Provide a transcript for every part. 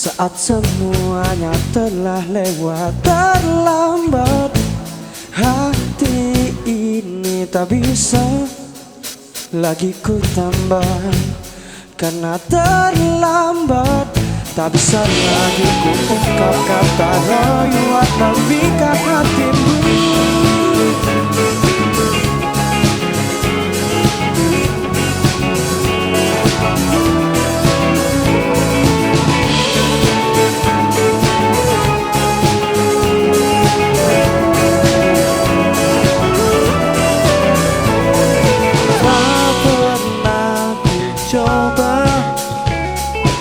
Saat semuanya telah lewat terlambat, hati ini tak bisa lagi ku tambah. Karena terlambat, tak bisa lagi ku ungkap kata rayuan memikat hatimu.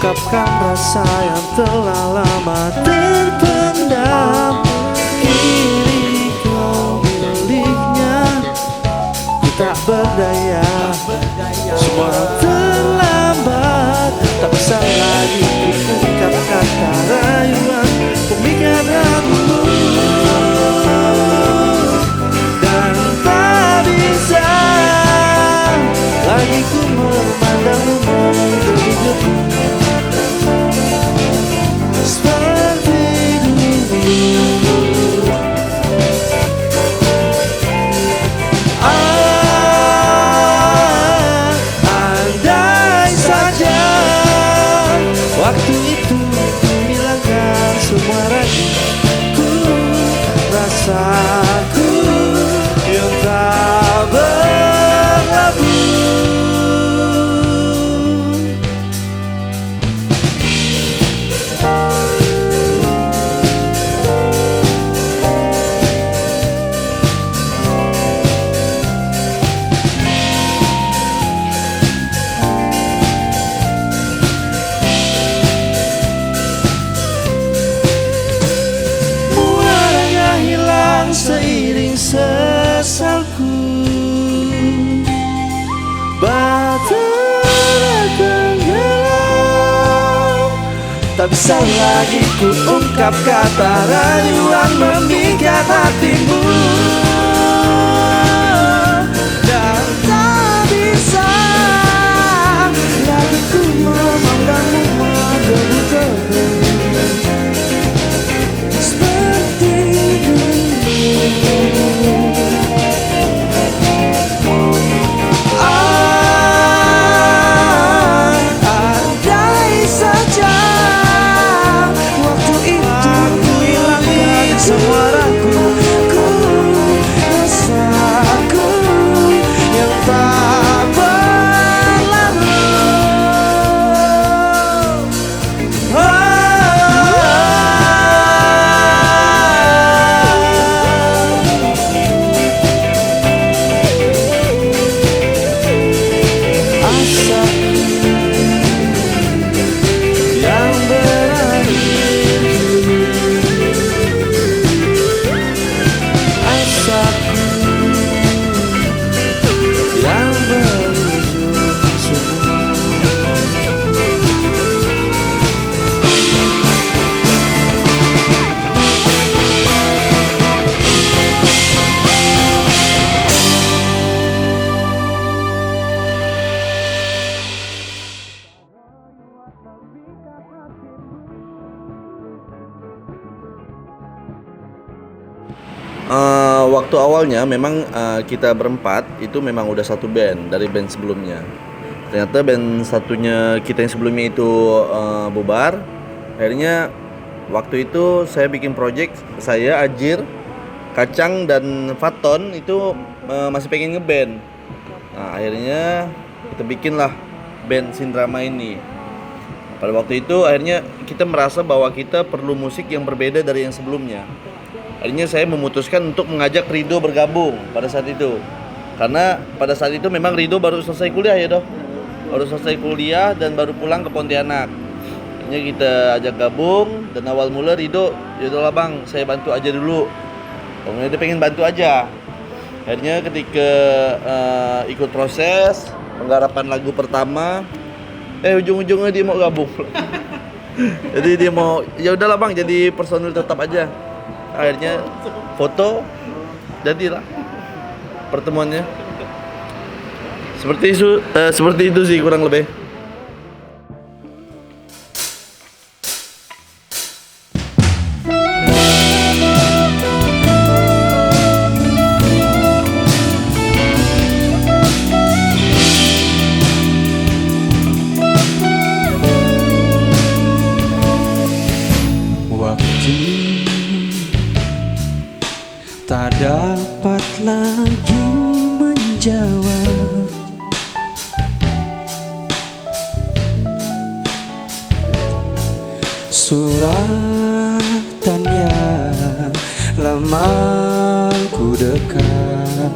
Ungkapkan rasa yang telah lama terpendam. Kini kau miliknya, ku tak berdaya. Semua terlambat, tak bisa lagi ku ungkap kata rayuan pemikat hatimu. Dan tak bisa lagi ku memandangmu menggigitmu seperti dulu. Andai saja waktu itu hilangkan semua raguku, rasaku yang tak berlabuh. Seiring sesalku, batera tenggelam. Tak bisa lagi ku ungkap kata rayuan memikat hatimu. Dan tak bisa lagi ku memandangmu menggebu-gebu seperti dulu. Andai saja waktu itu hilangkan semua raguku, rasaku yang tak berlabuh. Waktu awalnya memang kita berempat itu memang udah satu band dari band sebelumnya. Ternyata band satunya kita yang sebelumnya itu bubar. Akhirnya waktu itu saya bikin project, saya, Ajir, Kacang dan Faton itu masih pengen ngeband. Nah, akhirnya kita bikinlah band Sindrama ini. Pada waktu itu akhirnya kita merasa bahwa kita perlu musik yang berbeda dari yang sebelumnya. Akhirnya saya memutuskan untuk mengajak Rido bergabung pada saat itu. Karena pada saat itu memang Rido baru selesai kuliah ya doh. Baru selesai kuliah dan baru pulang ke Pontianak. Akhirnya kita ajak gabung dan awal mula Rido, yaudahlah bang, saya bantu aja dulu. Pokoknya dia pengen bantu aja. Akhirnya ketika ikut proses penggarapan lagu pertama, ujung-ujungnya dia mau gabung. Jadi dia mau, ya udahlah bang, jadi personil tetap aja. Akhirnya foto, jadilah pertemuannya. Seperti itu sih kurang lebih. tak dapat lagi menjawab. Suratan yang lama ku dekat,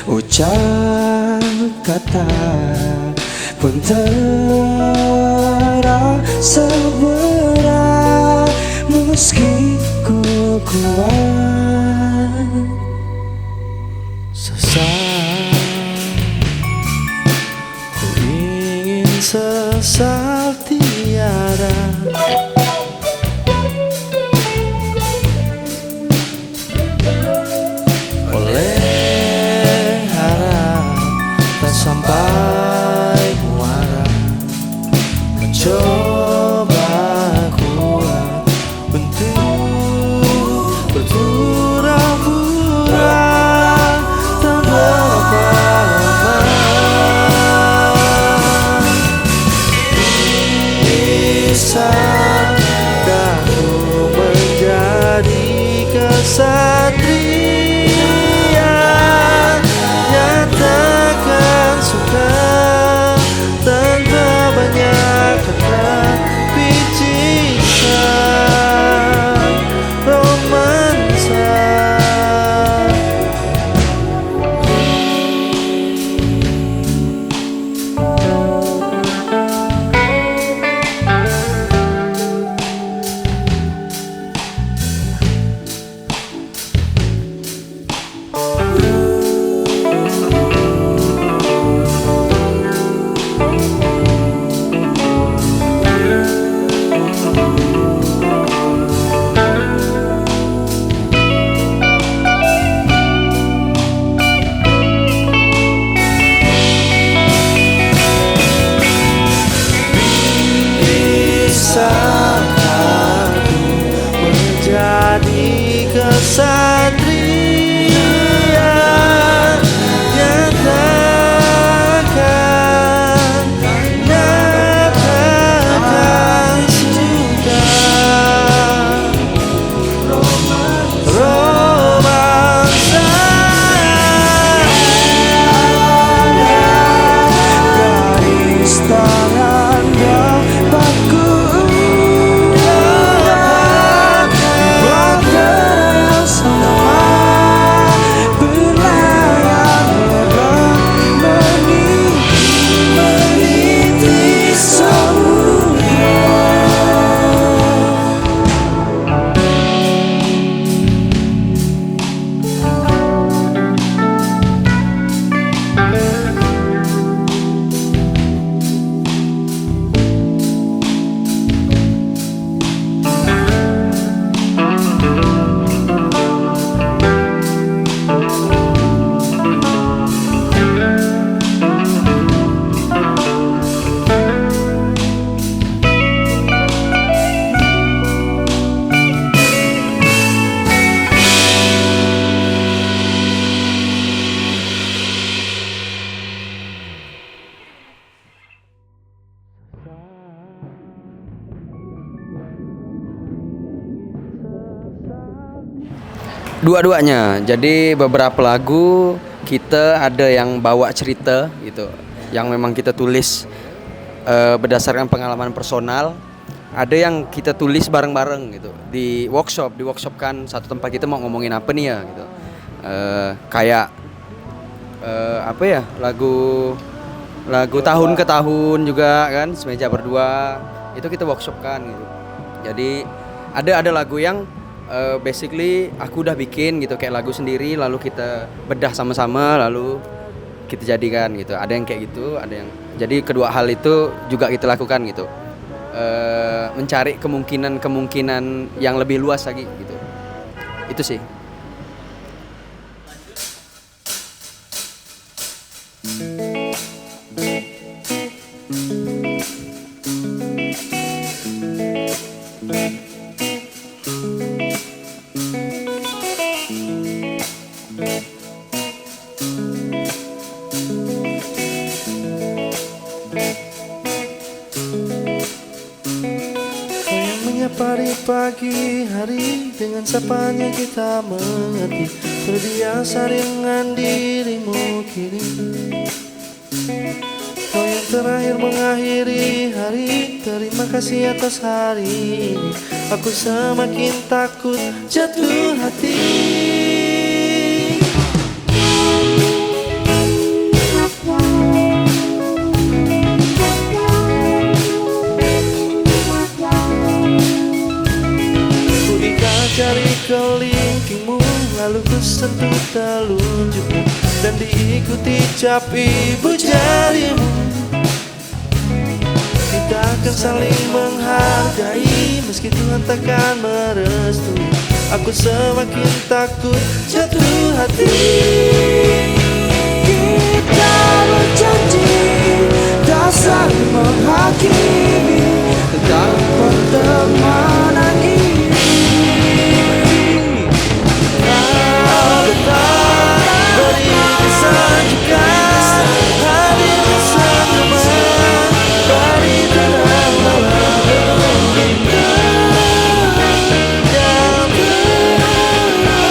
ucap kata pun terasa berat, meski ku kuat sesal. Ku ingin sesal tiada, oleh harap tak sampai muara, mencoba kuat untuk berpura-pura tak berapa lama. Bisakah ku menjadi kesatria, nyatakan suka tanpa banyak kata, bisikan romansa. Bisakah ku menjadi kesatria, nyatakan sudah romansa. Garis tangan dapat ku dua-duanya. Jadi beberapa lagu kita ada yang bawa cerita gitu, yang memang kita tulis berdasarkan pengalaman personal. Ada yang kita tulis bareng-bareng gitu di workshop kan satu tempat kita mau ngomongin apa nih ya gitu. Kayak apa ya, lagu tahun ke tahun juga kan, semeja berdua itu kita workshop kan gitu. Jadi ada lagu yang basically aku udah bikin gitu kayak lagu sendiri, lalu kita bedah sama-sama, lalu kita jadikan gitu. Ada yang kayak gitu, ada yang jadi kedua hal itu juga kita lakukan gitu, mencari kemungkinan yang lebih luas lagi gitu. Itu sih. Menyapa di pagi hari dengan sapanya kita mengerti terbiasa dengan dirimu kini. Kau yang terakhir mengakhiri hari. Terima kasih atas hari ini. Aku semakin takut jatuh hati. Ku ikat jari kelingkingmu, lalu ku sentuh telunjukmu, dan diikuti cap ibu jarimu. Kita akan saling menghargai, meski Tuhan takkan merestui. Aku semakin takut jatuh hati. Kita berjanji tak saling menghakimi tentang pertemanan ini. Kau datang beri kesan juga, hadir bersama dari terang malam belum bintang yang terang.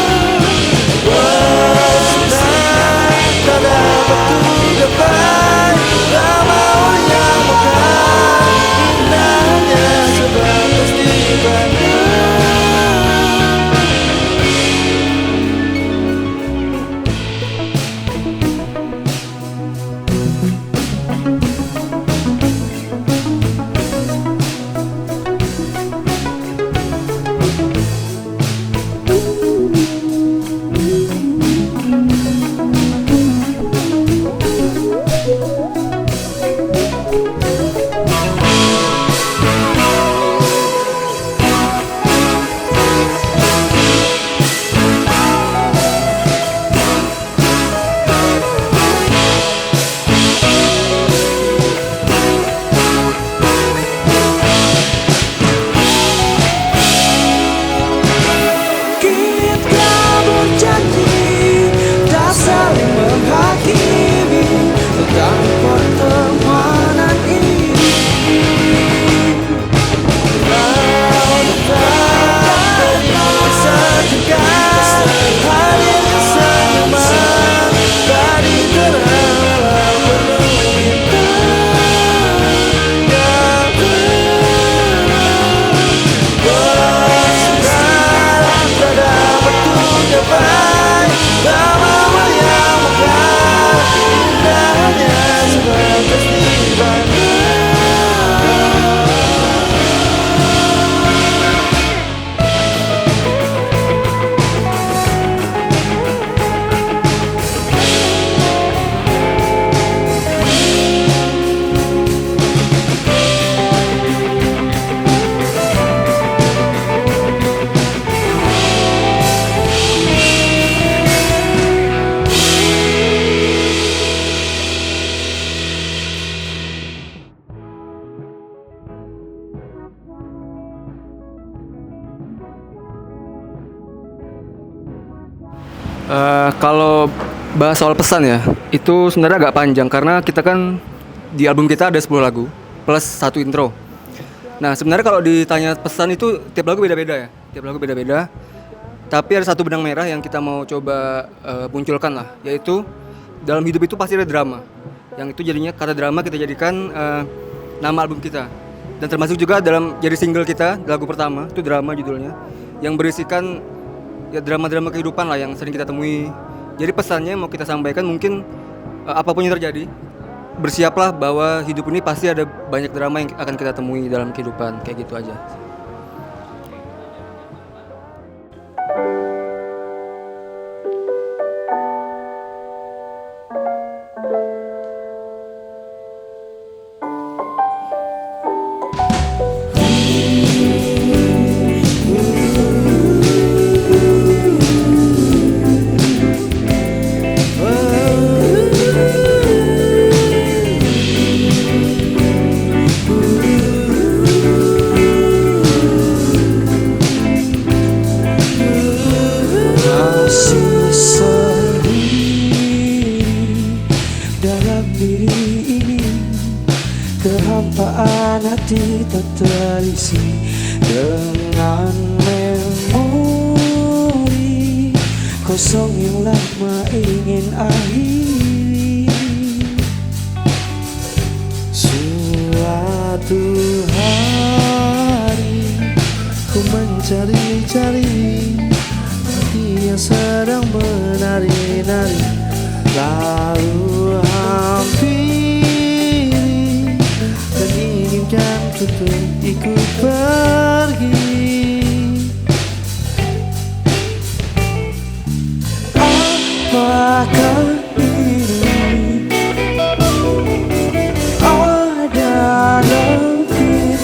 Bersenang tak dapat ku gapai, lama yang bukan indahnya sebatas dipandang. Kalau bahas soal pesan ya, itu sebenarnya agak panjang karena kita kan di album kita ada 10 lagu plus 1 intro. Nah sebenarnya kalau ditanya pesan itu tiap lagu beda-beda ya, tiap lagu beda-beda. Tapi ada satu benang merah yang kita mau coba munculkan lah, yaitu dalam hidup itu pasti ada drama. Yang itu jadinya kata drama kita jadikan nama album kita. Dan termasuk juga dalam jadi single kita, lagu pertama itu drama judulnya, yang berisikan ya drama-drama kehidupan lah yang sering kita temui. Jadi pesannya mau kita sampaikan mungkin apapun yang terjadi, bersiaplah bahwa hidup ini pasti ada banyak drama yang akan kita temui dalam kehidupan, kayak gitu aja. kosong yang lama ingin akhiri. Suatu hari ku mencari-cari hati yang sedang menari-nari, lalu hampiri dan inginkan untuk ikut pergi. Apakah ini ada lebih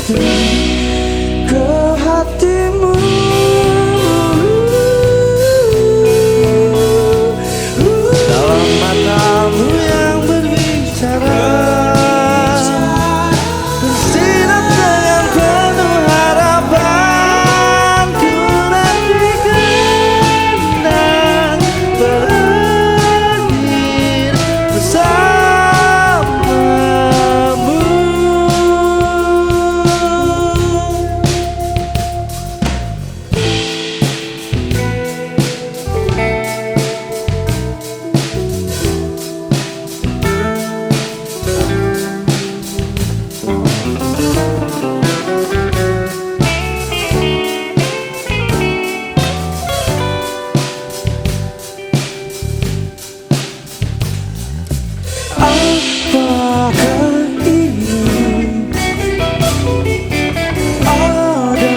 ke hatimu? Dalam matamu yang berbicara, bersinar dengan penuh harapan, ku nantikan berakhir bersamamu. Apakah ini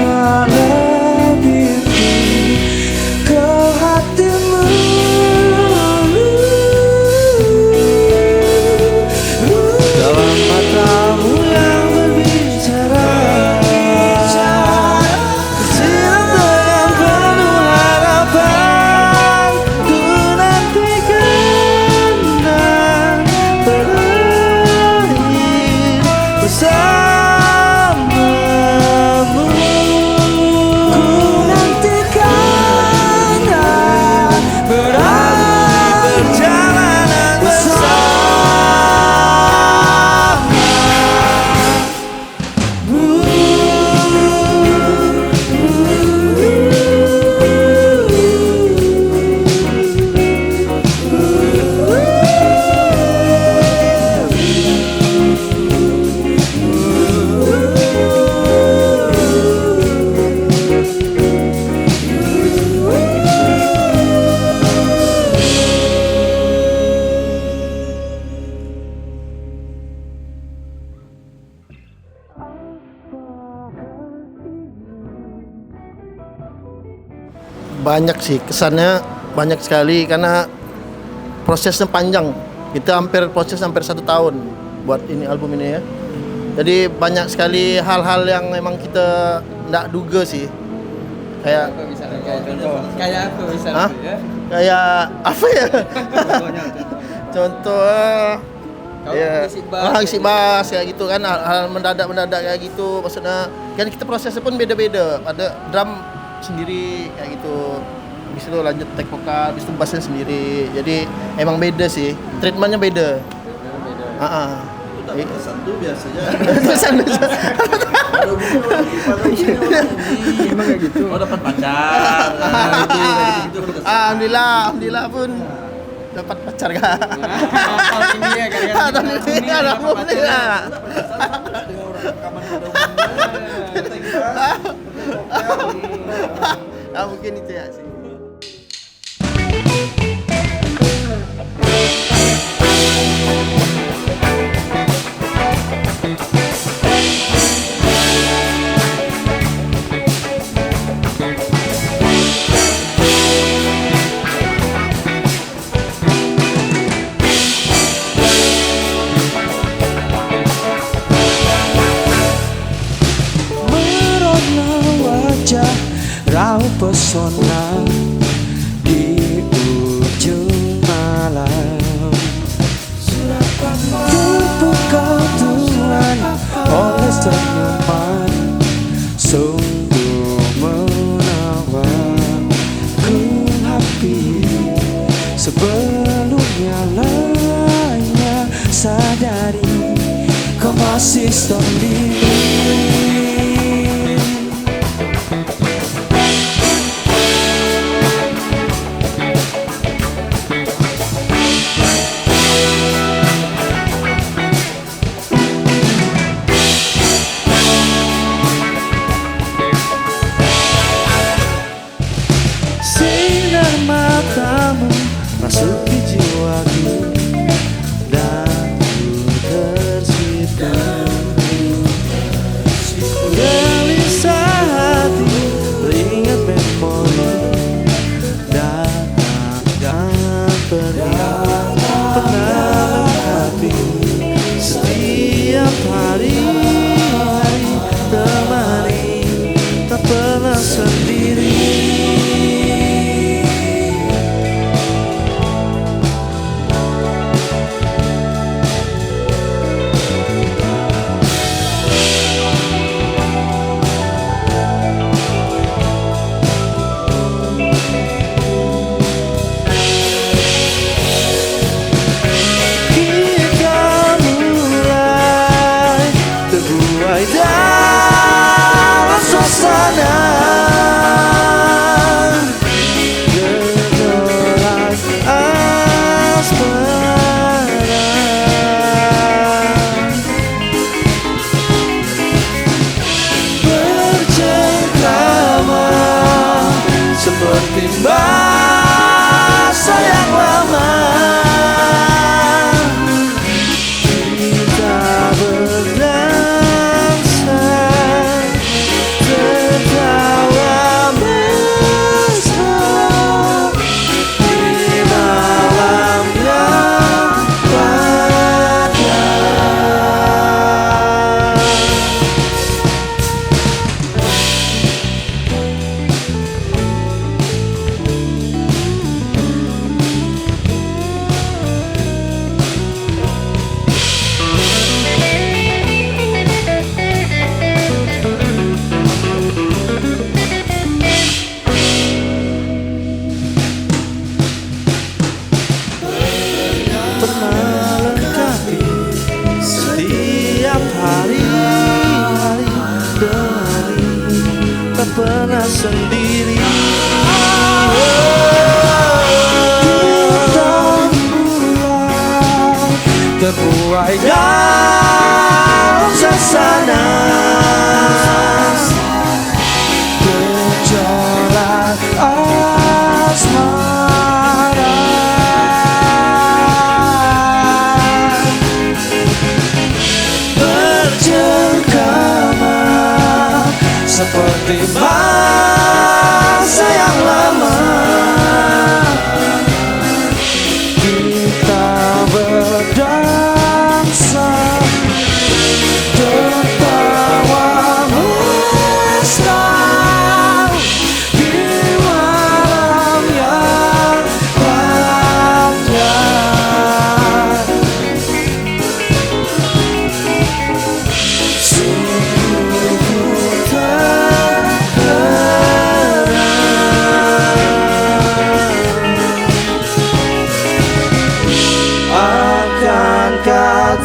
ada lebih ke hatimu? Dalam matamu yang berbicara, bersinar dengan penuh harapan, ku nantikan dan berakhir bersamamu. Ku nantikan dan berakhir Perjalanan Banyak sih kesannya, banyak sekali karena prosesnya panjang. Kita proses hampir 1 tahun buat ini album ini ya. Jadi banyak sekali hal-hal yang memang kita nggak duga sih. Kayak Kayak aku misalnya. Hah? Kayak apa ya? Contoh ya, isi bass kayak gitu kan, hal mendadak kayak gitu. Maksudnya kan kita prosesnya pun beda-beda. Ada drum sendiri kayak gitu. Habis itu lanjut take vokal, habis itu bassnya sendiri. Jadi emang beda sih. Treatmentnya beda. Pesan tuh biasanya Emang kayak gitu. oh dapat pacar. Nah, itu Alhamdulillah pun dapat pacar kak. Tahun ini ya kan. Alhamdulillah. Mungkin itu ya sih. merona wajah rauh pesona di ujung malam. Terpukau Tuhan oleh senyuman sungguh menawar. Ku hampiri sebelumnya lainnya sadari kau masih sendiri. pernah sendiri. Kita mulai terbuai Dalam suasana gejolak asmara. Bercengkrama seperti masa yang lama. Kita berdansa, tertawa mesra di malam yang panjang. Sungguh akankah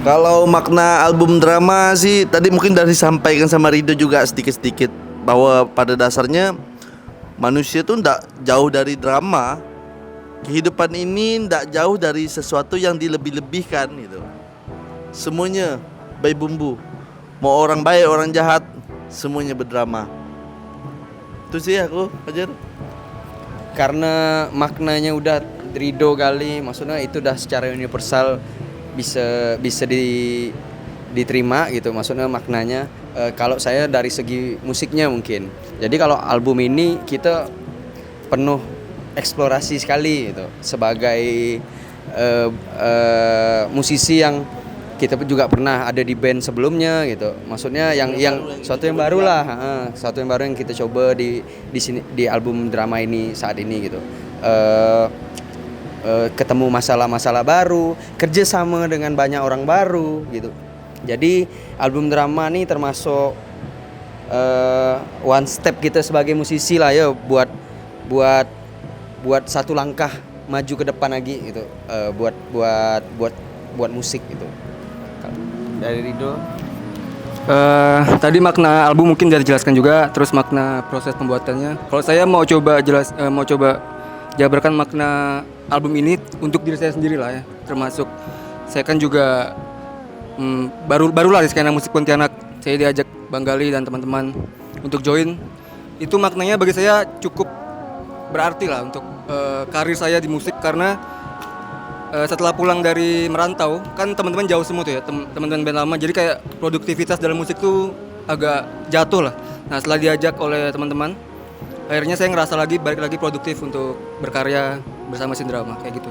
Kalau makna album drama sih tadi mungkin dari disampaikan sama Rido juga sedikit-sedikit bahwa pada dasarnya manusia tuh ndak jauh dari drama. Kehidupan ini ndak jauh dari sesuatu yang dilebih-lebihkan gitu. Semuanya baik bumbu. Mau orang baik, orang jahat, semuanya berdrama. Itu sih aku, Fajar. Karena maknanya udah Rido kali, maksudnya itu udah secara universal bisa diterima gitu, maksudnya maknanya. Kalau saya dari segi musiknya mungkin, jadi kalau album ini kita penuh eksplorasi sekali gitu sebagai musisi yang kita juga pernah ada di band sebelumnya gitu, maksudnya yang suatu yang baru lah, suatu yang baru yang kita coba di sini di album drama ini saat ini gitu. Ketemu masalah-masalah baru, kerja sama dengan banyak orang baru gitu. Jadi album drama ini termasuk one step kita sebagai musisi lah ya, buat satu langkah maju ke depan lagi gitu, buat musik gitu. Dari Rido. Tadi makna album mungkin udah dijelaskan juga, terus makna proses pembuatannya. Kalau saya mau coba jabarkan makna album ini untuk diri saya sendiri lah ya, termasuk saya kan juga barulah di skena musik Pontianak. Saya diajak Bang Gali dan teman-teman untuk join. Itu maknanya bagi saya cukup berarti lah untuk karir saya di musik, karena setelah pulang dari merantau kan teman-teman jauh semua tuh ya, teman-teman band lama, jadi kayak produktivitas dalam musik tuh agak jatuh lah. Nah setelah diajak oleh teman-teman, akhirnya saya ngerasa balik lagi produktif untuk berkarya bersama Sindrama kayak gitu.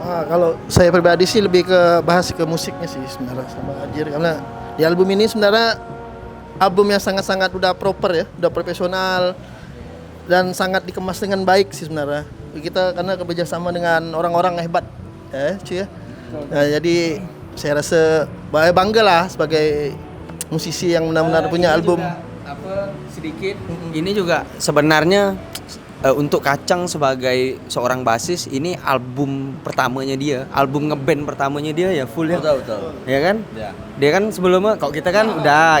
Kalau saya pribadi sih lebih ke bahas ke musiknya sih sebenarnya sama Ajir, karena di album ini sebenarnya album yang sangat-sangat udah proper ya, udah profesional dan sangat dikemas dengan baik sih sebenarnya. Kita karena kerjasama dengan orang-orang hebat cuy ya. Nah, jadi saya rasa bangga lah sebagai musisi yang benar-benar punya album. Sedikit ini juga sebenarnya untuk Kacang sebagai seorang basis, ini album pertamanya dia, album ngeband pertamanya dia ya full ya. Betul. Ya kan? Ya. Dia kan sebelumnya kalau kita kan udah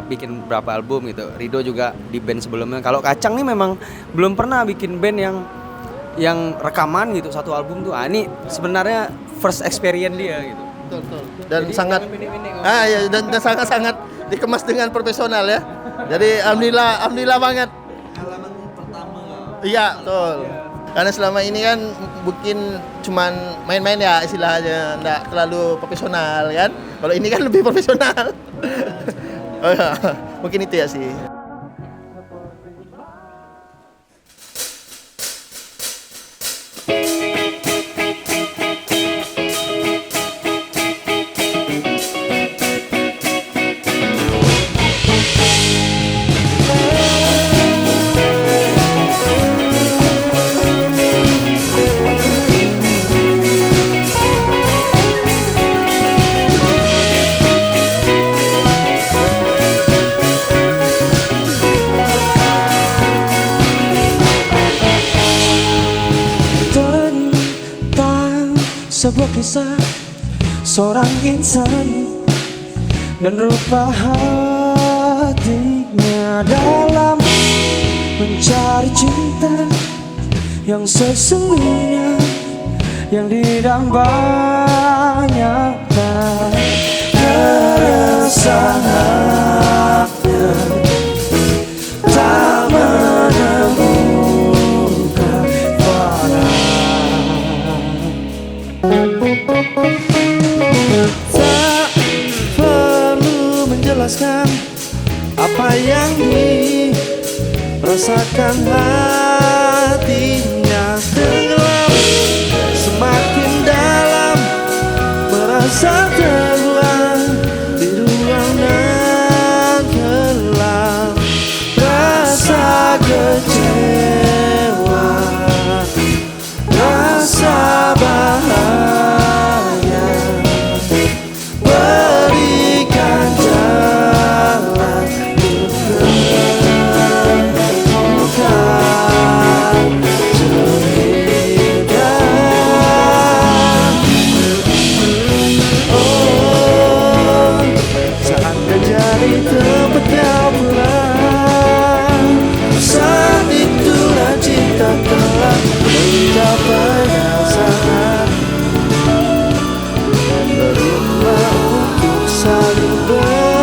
bikin berapa album gitu. Rido juga di band sebelumnya. Kalau Kacang nih memang belum pernah bikin band yang rekaman gitu satu album tuh. Ini sebenarnya first experience dia gitu. Betul. Dan Jadi sangat jangan dan sangat-sangat dikemas dengan profesional ya. Jadi alhamdulillah banget. Pengalaman pertama. Iya, betul. Karena selama ini kan mungkin cuman main-main ya istilahnya, enggak terlalu profesional kan. Kalau ini kan lebih profesional. Oh, ya. Mungkin itu ya sih. kisah seorang insan dan rupa hatinya dalam mencari cinta yang sesungguhnya, yang didambakannya keresahannya tak menemukan pada. Tak perlu menjelaskan apa yang dirasakan hatinya, tenggelam semakin dalam, merasa terbuang di ruang nan gelap. Rasa kecewa, rasa bahagia, berikan jalan bukan cerita. Oh, saat menjadi tempatnya pulang, saat itulah cinta telah mencapai dasar. Terima untuk saling berbagi.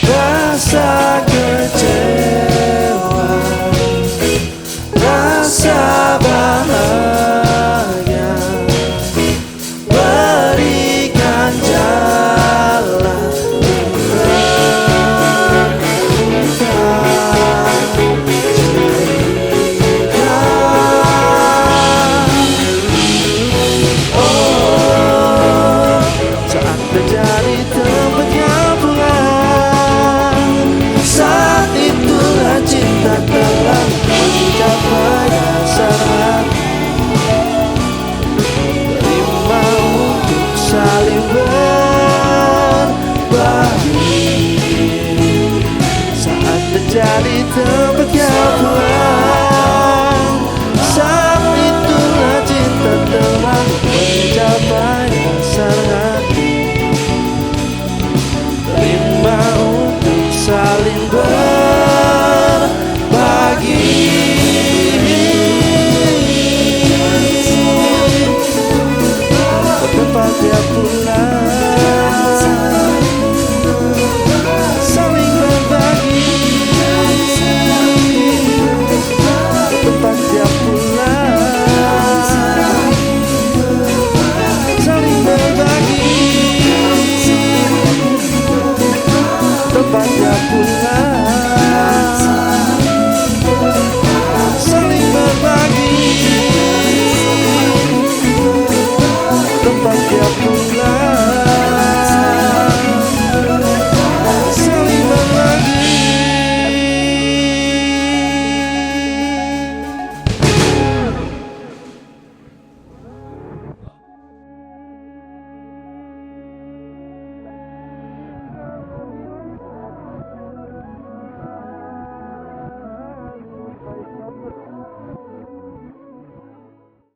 Rasa kecewa, rasa bahagia, berikan jalan bukan cerita. Oh, saat terjadi tempatnya pulang, saat itulah cinta telah mencapai dasar. Terima untuk saling berbagi. Saat terjadi tempatnya pulang, saat itulah cinta telah mencapai dasar. Terima untuk saling berbagi. Ke tempat dia pulang, saling berbagi. Ke tempat dia pulang, saling berbagi. Tempatnya pulang, saling berbagi. Tempatnya pulang.